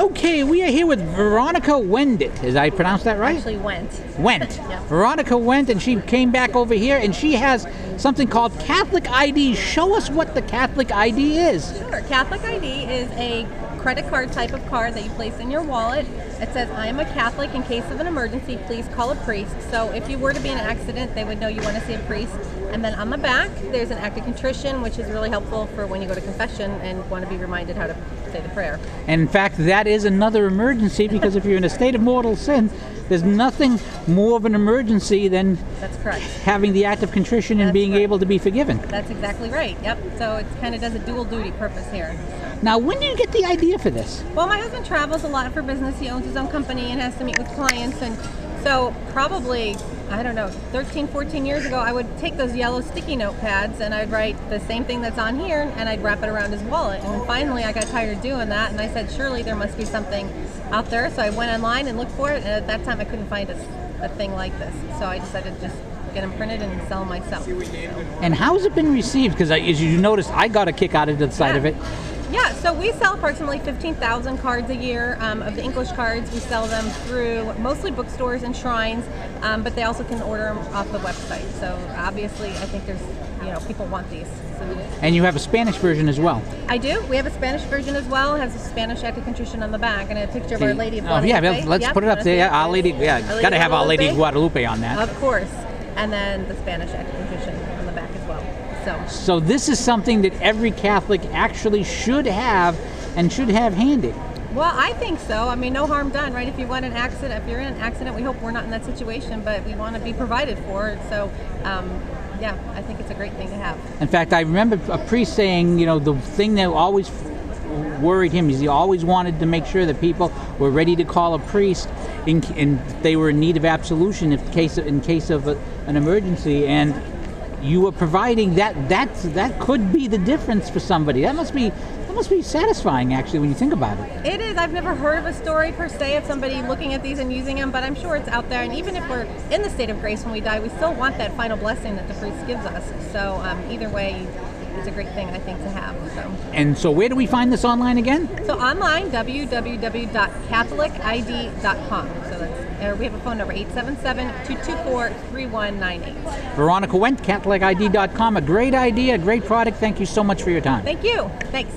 Okay, we are here with Veronica Wendt. Did I pronounce that right? Actually, Wendt. Wendt. Yeah. Veronica Wendt, and she came back over here, and she has something called Catholic ID. Show us what the Catholic ID is. Sure. Catholic ID is a credit card type of card that you place in your wallet. It says, I am a Catholic. In case of an emergency, please call a priest. So if you were to be in an accident, they would know you want to see a priest. And then on the back, there's an act of contrition, which is really helpful for when you go to confession and want to be reminded how to say the prayer. And in fact, that is another emergency, because if you're in a state of mortal sin, there's nothing more of an emergency than That's correct. having the act of contrition and That's being right. able to be forgiven. That's exactly right. Yep. So it kind of does a dual duty purpose here. Now, when did you get the idea for this? Well, my husband travels a lot for business. He owns his own company and has to meet with clients. And so probably, I don't know, 13, 14 years ago, I would take those yellow sticky note pads and I'd write the same thing that's on here and I'd wrap it around his wallet. And then finally I got tired of doing that and I said, surely there must be something out there. So I went online and looked for it. And at that time I couldn't find a thing like this. So I decided to just get them printed and sell them myself. And how has it been received? Because as you noticed, I got a kick out of the sight of it. Yeah, so we sell approximately 15,000 cards a year. Of the English cards, we sell them through mostly bookstores and shrines, but they also can order them off the website. So obviously, I think there's, people want these. So And you have a Spanish version as well. I do. We have a Spanish version as well. It has a Spanish act of contrition on the back and a picture of Our Lady of Guadalupe. Oh, yeah, let's put it up there. Our Lady, got to have Our Lady of Guadalupe on that. Of course. And then the Spanish act of contrition on the back as well. So this is something that every Catholic actually should have and should have handy. Well, I think so. I mean, no harm done, right? If you want an accident, if you're in an accident, we hope we're not in that situation, but we want to be provided for. So, yeah, I think it's a great thing to have. In fact, I remember a priest saying, the thing that always worried him is he always wanted to make sure that people were ready to call a priest and they were in need of absolution in case of an emergency. And you were providing that could be the difference for somebody. That must be satisfying, actually, when you think about it. It is. I've never heard of a story per se of somebody looking at these and using them, but I'm sure it's out there. And even if we're in the state of grace when we die, we still want that final blessing that the priest gives us. So either way, it's a great thing, I think, to have. And so where do we find this online again? So online, www.catholicid.com. So we have a phone number, 877-224-3198. Veronica Wendt, CatholicID.com. A great idea, a great product. Thank you so much for your time. Thank you. Thanks.